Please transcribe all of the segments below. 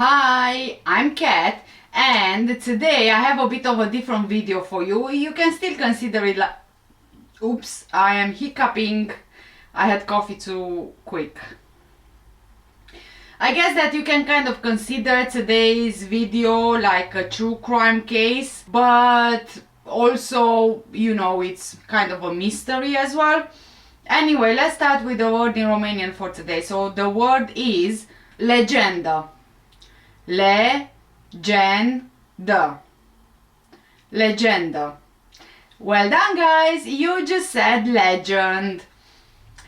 Hi, I'm Kat, and today I have a bit of a different video for you. You can still consider it like... Oops, I am hiccuping. I had coffee too quick. I guess that you can kind of consider today's video like a true crime case, but also, you know, it's kind of a mystery as well. Anyway, let's start with the word in Romanian for today. So the word is legenda. Legenda. Legenda. Well done, guys, you just said legend.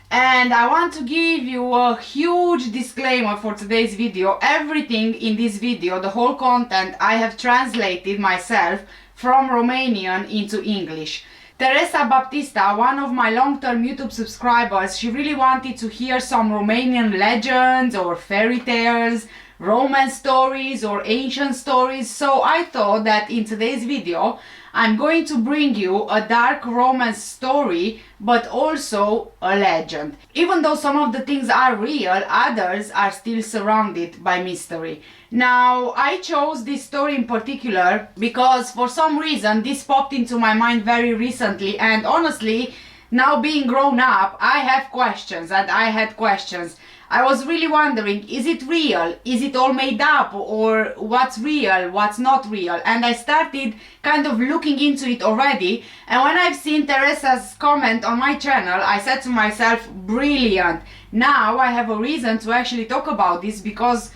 And I want to give you a huge disclaimer for today's video. Everything in this video, the whole content, I have translated myself from Romanian into English. Teresa Baptista, one of my long-term YouTube subscribers, she really wanted to hear some Romanian legends or fairy tales, romance stories or ancient stories, so I thought that in today's video I'm going to bring you a dark romance story, but also a legend. Even though some of the things are real, others are still surrounded by mystery. Now, I chose this story in particular because for some reason this popped into my mind very recently, and honestly, now being grown up, I have questions, and I had questions. I was really wondering, is it real? Is it all made up? Or what's real? What's not real? And I started kind of looking into it already. And when I've seen Teresa's comment on my channel, I said to myself, brilliant. Now I have a reason to actually talk about this, because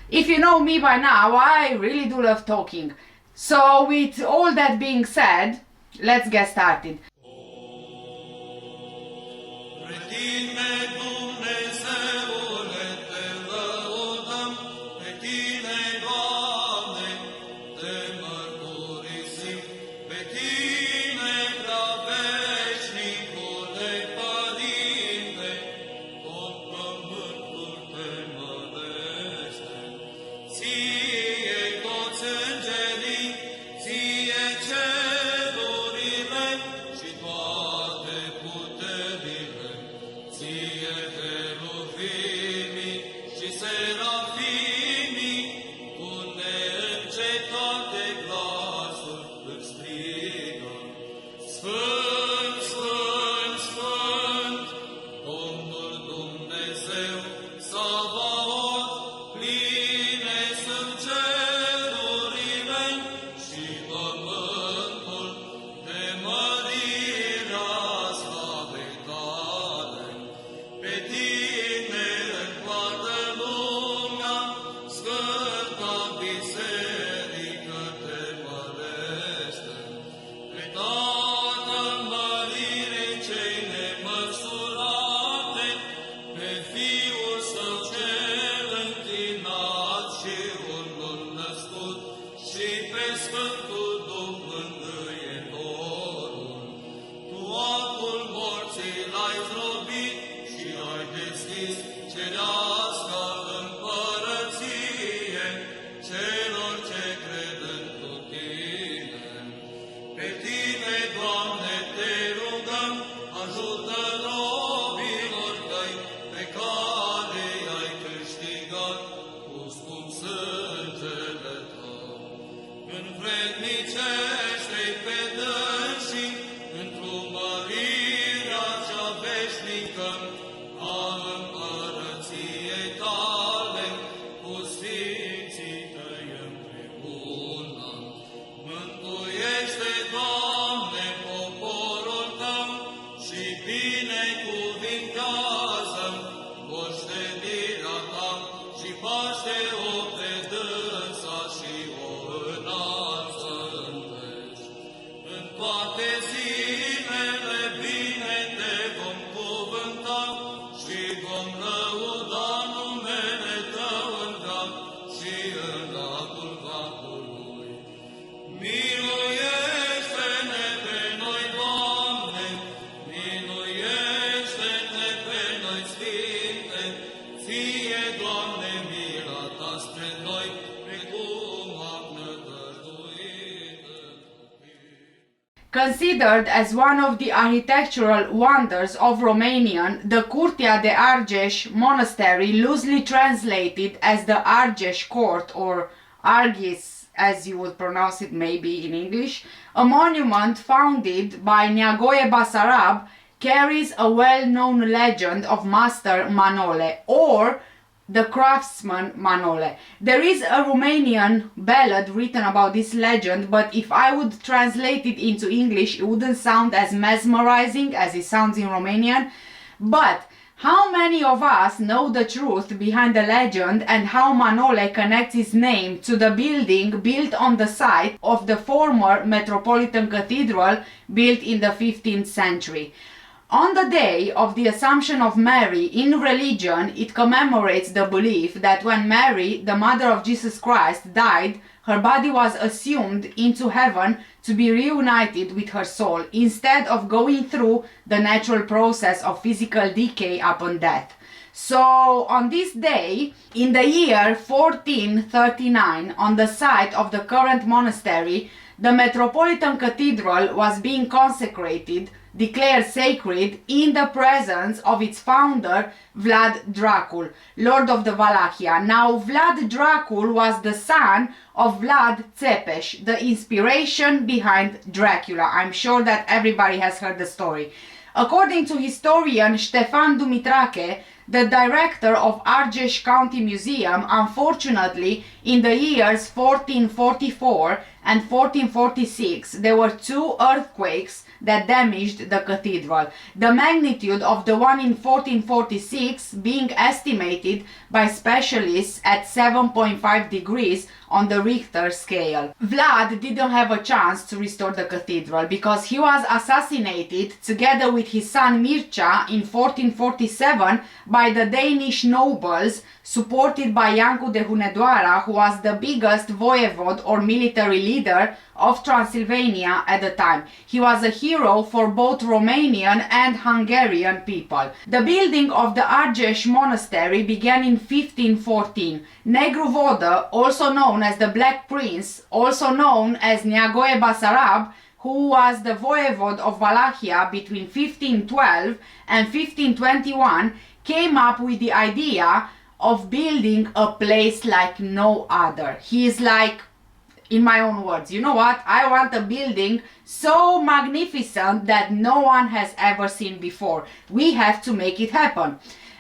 if you know me by now, I really do love talking. So with all that being said, let's get started. Considered as one of the architectural wonders of Romania, the Curtea de Arges Monastery, loosely translated as the Arges Court or Arges as you would pronounce it maybe in English, a monument founded by Neagoe Basarab, carries a well-known legend of Master Manole or the craftsman Manole. There is a Romanian ballad written about this legend, but if I would translate it into English, it wouldn't sound as mesmerizing as it sounds in Romanian. But how many of us know the truth behind the legend and how Manole connects his name to the building built on the site of the former Metropolitan Cathedral built in the 15th century? On the day of the Assumption of Mary in religion, it commemorates the belief that when Mary, the mother of Jesus Christ, died, her body was assumed into heaven to be reunited with her soul, instead of going through the natural process of physical decay upon death. So, on this day, in the year 1439, on the site of the current monastery, the Metropolitan Cathedral was being consecrated, declared sacred, in the presence of its founder, Vlad Dracul, Lord of the Wallachia. Now, Vlad Dracul was the son of Vlad Țepeș, the inspiration behind Dracula. I'm sure that everybody has heard the story. According to historian Ștefan Dumitrache, the director of Argeș County Museum, unfortunately, in the years 1444 and 1446, there were two earthquakes that damaged the cathedral. The magnitude of the one in 1446 being estimated by specialists at 7.5 degrees on the Richter scale. Vlad didn't have a chance to restore the cathedral because he was assassinated together with his son Mircea in 1447 by the Danish nobles, supported by Iancu de Hunedoara, who was the biggest voivode or military leader of Transylvania at the time. He was a hero for both Romanian and Hungarian people. The building of the Argeș Monastery began in 1514. Negru Vodă, also known as the Black Prince, also known as Neagoe Basarab, who was the voivode of Wallachia between 1512 and 1521, came up with the idea of building a place like no other. He is like, in my own words, you know what? I want a building so magnificent that no one has ever seen before. We have to make it happen.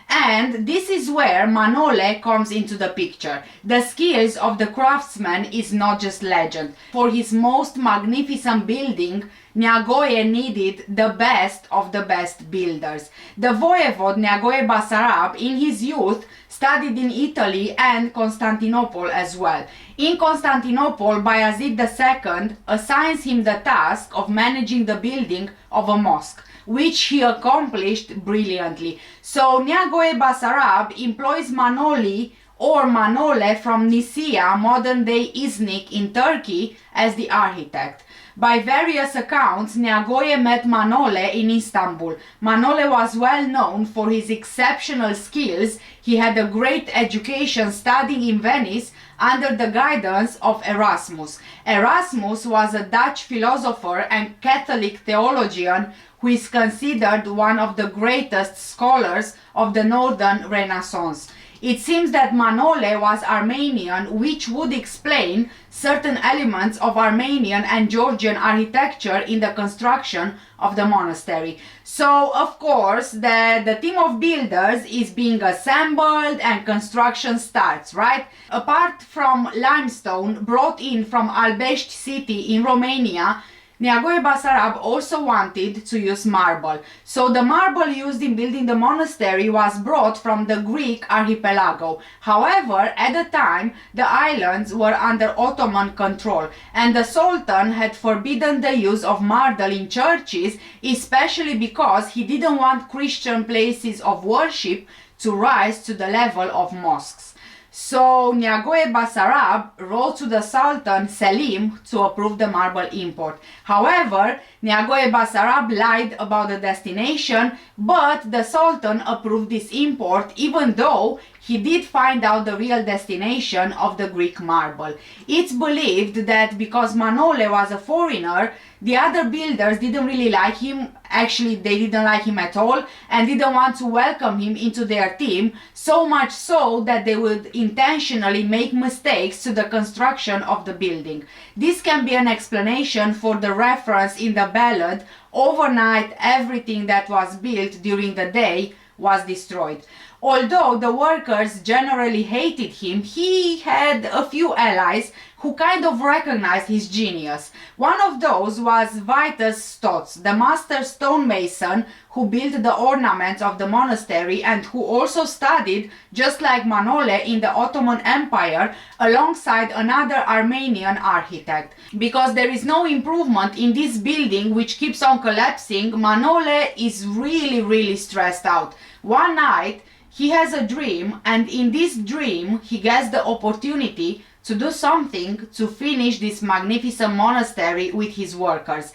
And this is where Manole comes into the picture. The skills of the craftsman is not just legend. For his most magnificent building, Neagoe needed the best of the best builders. The voivode Neagoe Basarab, in his youth, studied in Italy and Constantinople as well. In Constantinople, Bayezid II assigns him the task of managing the building of a mosque, which he accomplished brilliantly. So Neagoe Basarab employs Manole or Manole from Nicaea, modern-day Iznik in Turkey, as the architect. By various accounts, Neagoe met Manole in Istanbul. Manole was well known for his exceptional skills. He had a great education studying in Venice under the guidance of Erasmus. Erasmus was a Dutch philosopher and Catholic theologian who is considered one of the greatest scholars of the Northern Renaissance. It seems that Manole was Armenian, which would explain certain elements of Armenian and Georgian architecture in the construction of the monastery. So, of course, the team of builders is being assembled and construction starts, right? Apart from limestone brought in from Albești city in Romania, Neagoe Basarab also wanted to use marble. So the marble used in building the monastery was brought from the Greek archipelago. However, at the time, the islands were under Ottoman control, and the Sultan had forbidden the use of marble in churches, especially because he didn't want Christian places of worship to rise to the level of mosques. So Neagoe Basarab wrote to the Sultan Selim to approve the marble import. However, Neagoe Basarab lied about the destination, but the Sultan approved this import even though he did find out the real destination of the Greek marble. It's believed that because Manole was a foreigner, the other builders didn't really like him. Actually, they didn't like him at all and didn't want to welcome him into their team, so much so that they would intentionally make mistakes to the construction of the building. This can be an explanation for the reference in the ballad, "Overnight everything that was built during the day was destroyed." Although the workers generally hated him, he had a few allies who kind of recognized his genius. One of those was Vitus Stots, the master stonemason who built the ornaments of the monastery and who also studied, just like Manole, in the Ottoman Empire alongside another Armenian architect. Because there is no improvement in this building, which keeps on collapsing, Manole is really stressed out. One night he has a dream, and in this dream he gets the opportunity to do something to finish this magnificent monastery with his workers.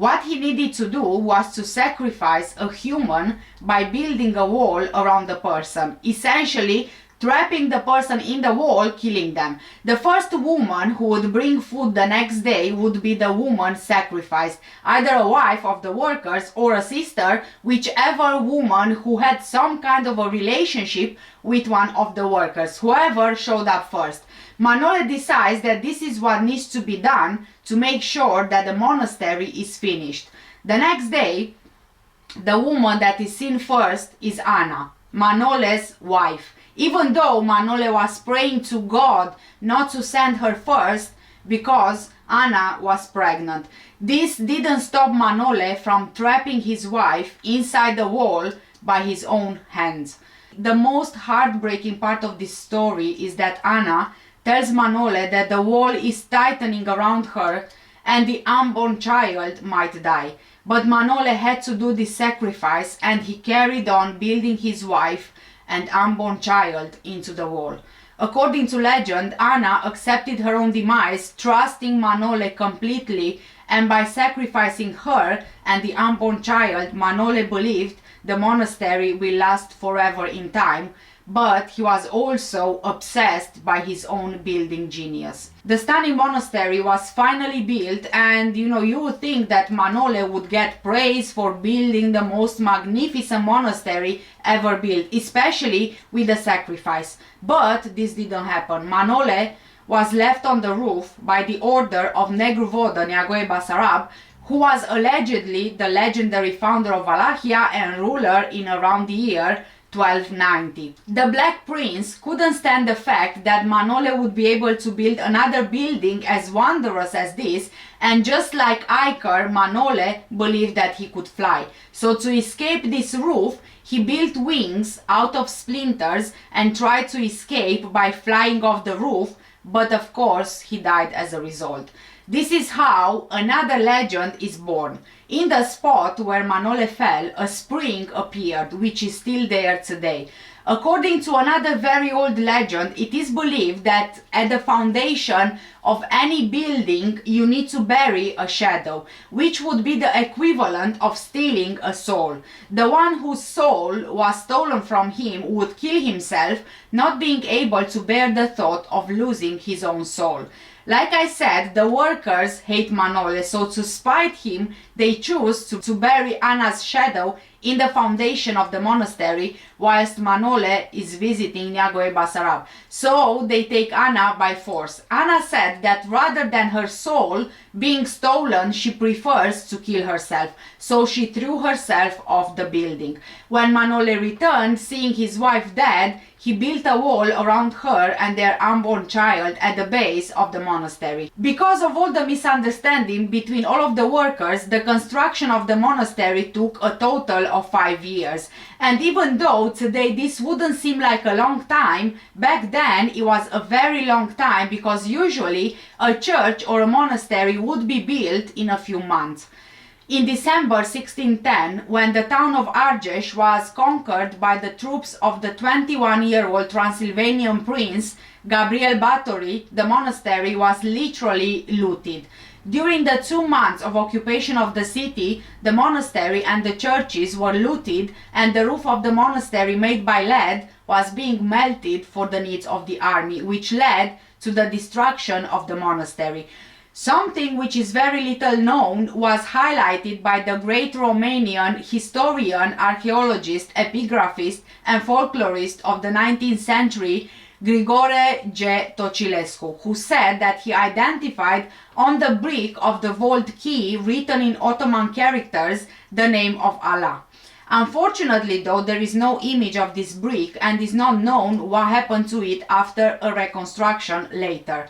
What he needed to do was to sacrifice a human by building a wall around the person, essentially trapping the person in the wall, killing them. The first woman who would bring food the next day would be the woman sacrificed, either a wife of the workers or a sister, whichever woman who had some kind of a relationship with one of the workers, whoever showed up first. Manole decides that this is what needs to be done to make sure that the monastery is finished. The next day, the woman that is seen first is Anna, Manole's wife. Even though Manole was praying to God not to send her first because Anna was pregnant. This didn't stop Manole from trapping his wife inside the wall by his own hands. The most heartbreaking part of this story is that Anna tells Manole that the wall is tightening around her and the unborn child might die. But Manole had to do this sacrifice and he carried on building his wife and unborn child into the wall. According to legend, Anna accepted her own demise, trusting Manole completely, and by sacrificing her and the unborn child, Manole believed the monastery will last forever in time, but he was also obsessed by his own building genius. The stunning monastery was finally built, and you would think that Manole would get praise for building the most magnificent monastery ever built, especially with the sacrifice. But this didn't happen. Manole was left on the roof by the order of Neagoe Basarab, who was allegedly the legendary founder of Wallachia and ruler in around the year 1290. The Black Prince couldn't stand the fact that Manole would be able to build another building as wondrous as this, and just like Iker, Manole believed that he could fly. So to escape this roof, he built wings out of splinters and tried to escape by flying off the roof, but of course he died as a result. This is how another legend is born. In the spot where Manole fell, a spring appeared, which is still there today. According to another very old legend, it is believed that at the foundation of any building you need to bury a shadow, which would be the equivalent of stealing a soul. The one whose soul was stolen from him would kill himself, not being able to bear the thought of losing his own soul. Like I said, the workers hate Manole, so to spite him, they choose to bury Anna's shadow in the foundation of the monastery, whilst Manole is visiting Neagoe Basarab. So they take Anna by force. Anna said that rather than her soul being stolen, she prefers to kill herself. So she threw herself off the building. When Manole returned, seeing his wife dead, he built a wall around her and their unborn child at the base of the monastery. Because of all the misunderstanding between all of the workers, the construction of the monastery took a total of 5 years. And even though today this wouldn't seem like a long time, back then it was a very long time, because usually a church or a monastery would be built in a few months. In December 1610, when the town of Arges was conquered by the troops of the 21-year-old Transylvanian prince Gabriel Báthory, the monastery was literally looted. During the 2 months of occupation of the city, the monastery and the churches were looted, and the roof of the monastery, made by lead, was being melted for the needs of the army, which led to the destruction of the monastery. Something which is very little known was highlighted by the great Romanian historian, archaeologist, epigraphist and folklorist of the 19th century, Grigore G. Tocilescu, who said that he identified on the brick of the vault key, written in Ottoman characters, the name of Allah. Unfortunately though, there is no image of this brick and is not known what happened to it after a reconstruction later.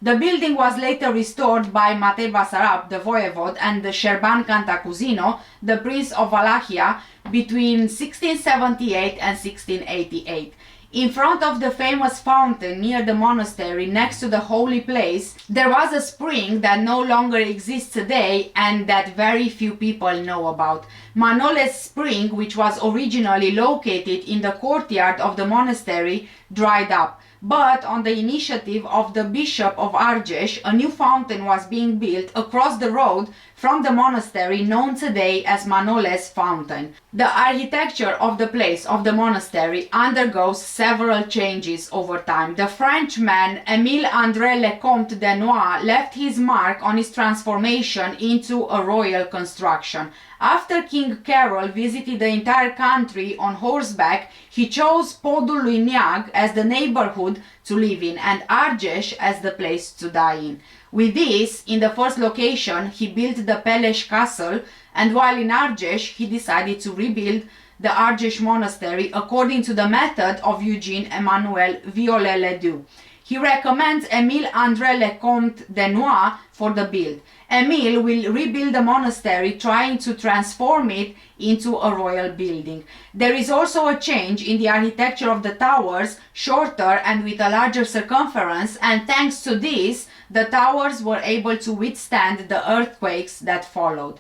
The building was later restored by Neagoe Basarab, the voivode, and the Șerban Cantacuzino, the Prince of Wallachia, between 1678 and 1688. In front of the famous fountain near the monastery, next to the holy place, there was a spring that no longer exists today and that very few people know about. Manole's spring, which was originally located in the courtyard of the monastery, dried up. But on the initiative of the Bishop of Arges, a new fountain was being built across the road from the monastery, known today as Manole's Fountain. The architecture of the place of the monastery undergoes several changes over time. The Frenchman Émile-André Lecomte de Noailles left his mark on its transformation into a royal construction. After King Carol visited the entire country on horseback, he chose Podul lui Neag as the neighborhood to live in and Arges as the place to die in. With this, in the first location, he built the Peleș Castle, and while in Arges, he decided to rebuild the Arges Monastery according to the method of Eugene Emmanuel Viollet-le-Duc. He recommends Émile-André Lecomte de Noailles for the build. Émile will rebuild the monastery, trying to transform it into a royal building. There is also a change in the architecture of the towers, shorter and with a larger circumference, and thanks to this, the towers were able to withstand the earthquakes that followed.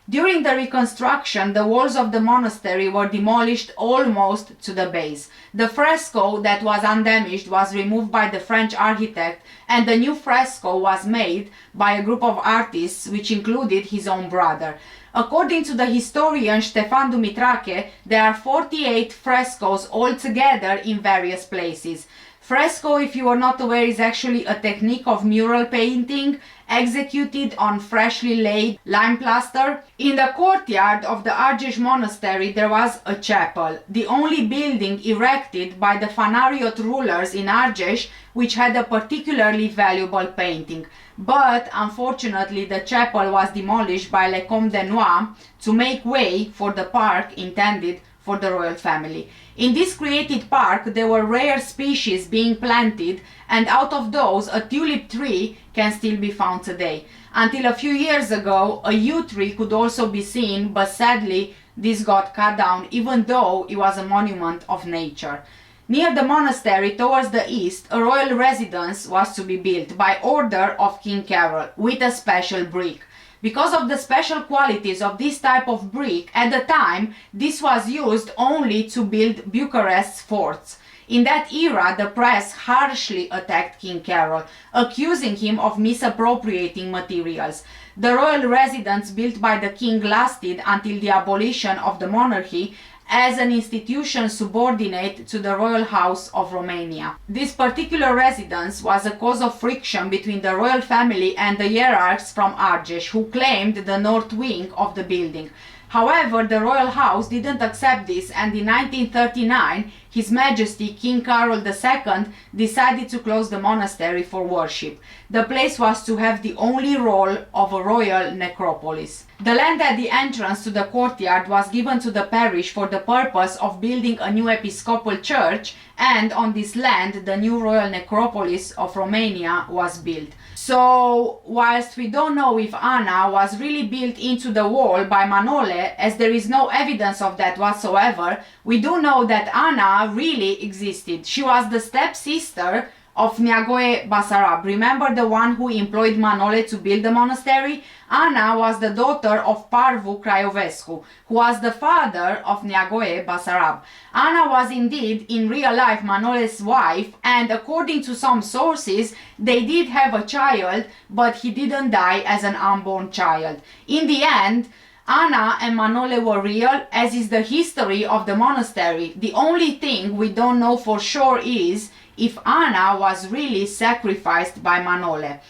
During the reconstruction, the walls of the monastery were demolished almost to the base. The fresco that was undamaged was removed by the French architect, and the new fresco was made by a group of artists which included his own brother. According to the historian Ștefan Dumitrache, there are 48 frescoes altogether in various places. Fresco, if you are not aware, is actually a technique of mural painting executed on freshly laid lime plaster. In the courtyard of the Arges Monastery there was a chapel, the only building erected by the Fanariot rulers in Arges which had a particularly valuable painting. But unfortunately the chapel was demolished by Lecomte de Noailles to make way for the park intended for the royal family. In this created park there were rare species being planted, and out of those a tulip tree can still be found today. Until a few years ago a yew tree could also be seen, but sadly this got cut down even though it was a monument of nature. Near the monastery towards the east a royal residence was to be built by order of King Carol with a special brick. Because of the special qualities of this type of brick, at the time this was used only to build Bucharest's forts. In that era, the press harshly attacked King Carol, accusing him of misappropriating materials. The royal residence built by the king lasted until the abolition of the monarchy as an institution subordinate to the royal house of Romania. This particular residence was a cause of friction between the royal family and the hierarchs from Arges, who claimed the north wing of the building. However, the royal house didn't accept this, and in 1939 His Majesty King Carol II decided to close the monastery for worship. The place was to have the only role of a royal necropolis. The land at the entrance to the courtyard was given to the parish for the purpose of building a new episcopal church, and on this land the new royal necropolis of Romania was built. So, whilst we don't know if Anna was really built into the wall by Manole, as there is no evidence of that whatsoever, we do know that Anna really existed. She was the stepsister of Neagoe Basarab. Remember the one who employed Manole to build the monastery? Anna was the daughter of Parvu Craiovescu, who was the father of Neagoe Basarab. Anna was indeed in real life Manole's wife, and according to some sources they did have a child, but he didn't die as an unborn child. In the end, Anna and Manole were real, as is the history of the monastery. The only thing we don't know for sure is if Anna was really sacrificed by Manole.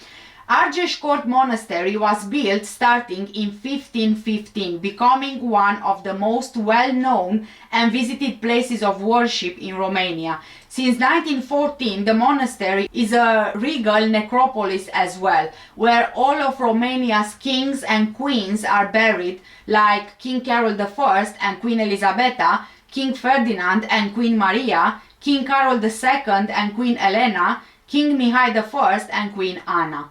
Arges Monastery was built starting in 1515, becoming one of the most well-known and visited places of worship in Romania. Since 1914, the monastery is a regal necropolis as well, where all of Romania's kings and queens are buried, like King Carol I and Queen Elisabeta, King Ferdinand and Queen Maria, King Carol II and Queen Elena, King Mihai I and Queen Anna.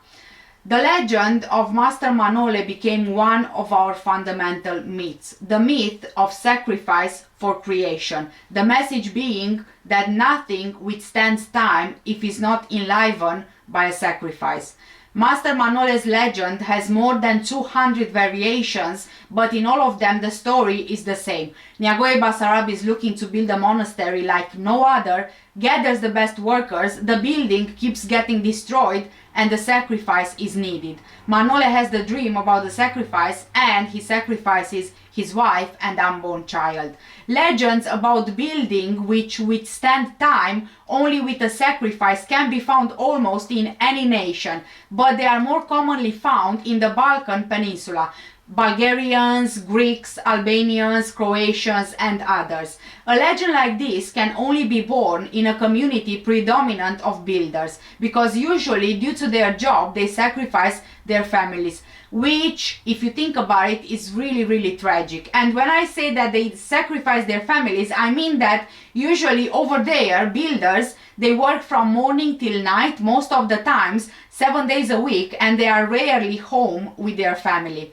The legend of Master Manole became one of our fundamental myths, the myth of sacrifice for creation, the message being that nothing withstands time if it's not enlivened by a sacrifice. Master Manole's legend has more than 200 variations, but in all of them the story is the same. Neagoe Basarab is looking to build a monastery like no other, gathers the best workers, the building keeps getting destroyed, and the sacrifice is needed. Manole has the dream about the sacrifice, and he sacrifices his wife and unborn child. Legends about building which withstand time only with a sacrifice can be found almost in any nation, but they are more commonly found in the Balkan Peninsula. Bulgarians, Greeks, Albanians, Croatians and others. A legend like this can only be born in a community predominant of builders, because usually due to their job they sacrifice their families, which, if you think about it, is really tragic. And when I say that they sacrifice their families, I mean that usually over there, builders, they work from morning till night, most of the times 7 days a week, and they are rarely home with their family.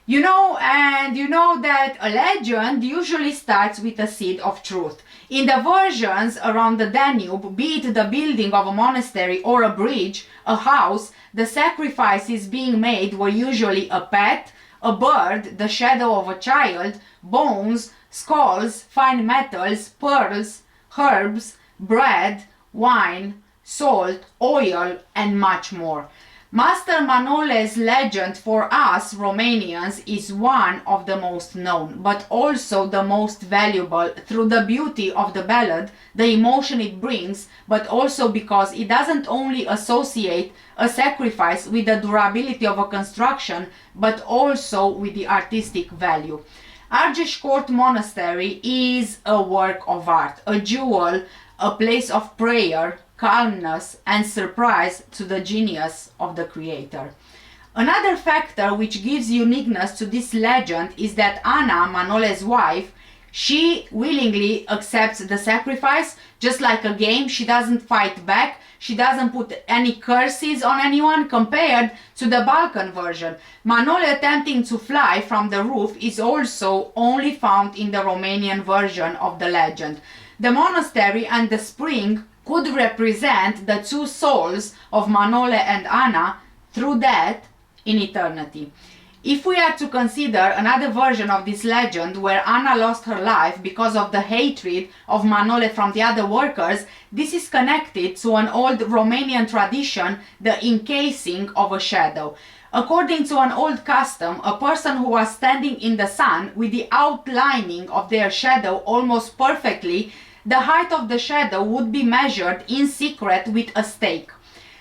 You know that a legend usually starts with a seed of truth. In the versions around the Danube, be it the building of a monastery or a bridge, a house, the sacrifices being made were usually a pet, a bird, the shadow of a child, bones, skulls, fine metals, pearls, herbs, bread, wine, salt, oil, and much more. Master Manole's legend for us Romanians is one of the most known, but also the most valuable through the beauty of the ballad, the emotion it brings, but also because it doesn't only associate a sacrifice with the durability of a construction, but also with the artistic value. Arges Monastery is a work of art, a jewel, a place of prayer, calmness and surprise to the genius of the creator. Another factor which gives uniqueness to this legend is that Anna, Manole's wife, she willingly accepts the sacrifice, just like a game. She doesn't fight back, she doesn't put any curses on anyone, compared to the Balkan version. Manole attempting to fly from the roof is also only found in the Romanian version of the legend. The monastery and the spring could represent the two souls of Manole and Anna through death in eternity. If we are to consider another version of this legend where Anna lost her life because of the hatred of Manole from the other workers, this is connected to an old Romanian tradition, the encasing of a shadow. According to an old custom, a person who was standing in the sun with the outlining of their shadow almost perfectly, the height of the shadow would be measured in secret with a stake.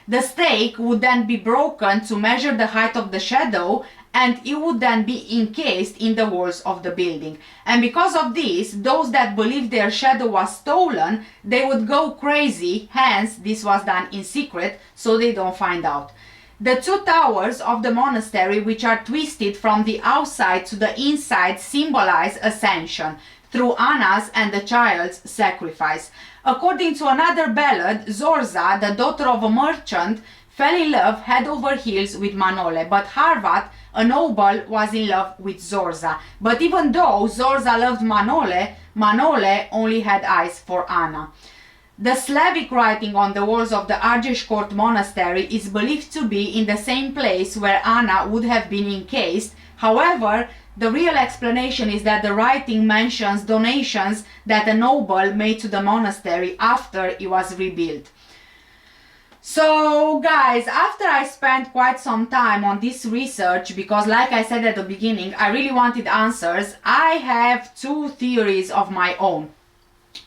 The stake would then be broken to measure the height of the shadow, and it would then be encased in the walls of the building. And because of this, those that believed their shadow was stolen, they would go crazy, hence this was done in secret so they don't find out. The two towers of the monastery, which are twisted from the outside to the inside, symbolize ascension through Anna's and the child's sacrifice. According to another ballad, Zorza, the daughter of a merchant, fell in love head over heels with Manole, but Harvat, a noble, was in love with Zorza. But even though Zorza loved Manole, Manole only had eyes for Anna. The Slavic writing on the walls of the Arges Monastery is believed to be in the same place where Anna would have been encased. However, the real explanation is that the writing mentions donations that a noble made to the monastery after it was rebuilt. So guys, after I spent quite some time on this research, because like I said at the beginning, I really wanted answers, I have two theories of my own.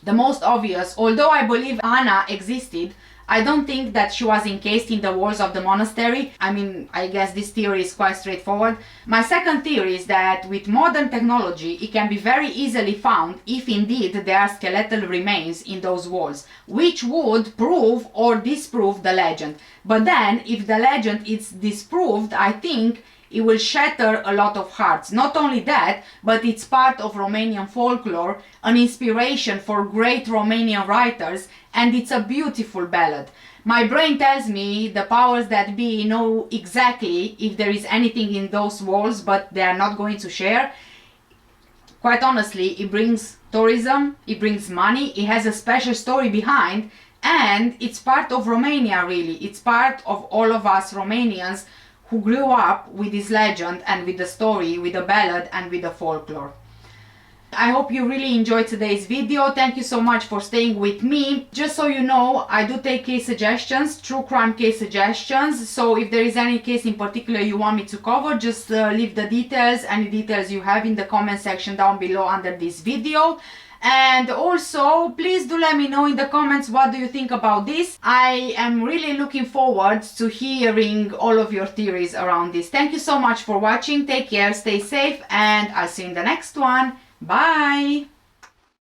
The most obvious, although I believe Anna existed, I don't think that she was encased in the walls of the monastery. I mean, I guess this theory is quite straightforward. My second theory is that with modern technology, it can be very easily found if indeed there are skeletal remains in those walls, which would prove or disprove the legend. But then, if the legend is disproved, I think it will shatter a lot of hearts. Not only that, but it's part of Romanian folklore, an inspiration for great Romanian writers, and it's a beautiful ballad. My brain tells me the powers that be know exactly if there is anything in those walls, but they are not going to share. Quite honestly, it brings tourism, it brings money, it has a special story behind, and it's part of Romania really. It's part of all of us Romanians who grew up with this legend and with the story, with the ballad and with the folklore. I hope you really enjoyed today's video. Thank you so much for staying with me. Just so you know, I do take case suggestions, true crime case suggestions. So if there is any case in particular you want me to cover, just leave the details, any details you have in the comment section down below under this video. And also, please do let me know in the comments what do you think about this. I am really looking forward to hearing all of your theories around this. Thank you so much for watching. Take care, stay safe, and I'll see you in the next one. Bye!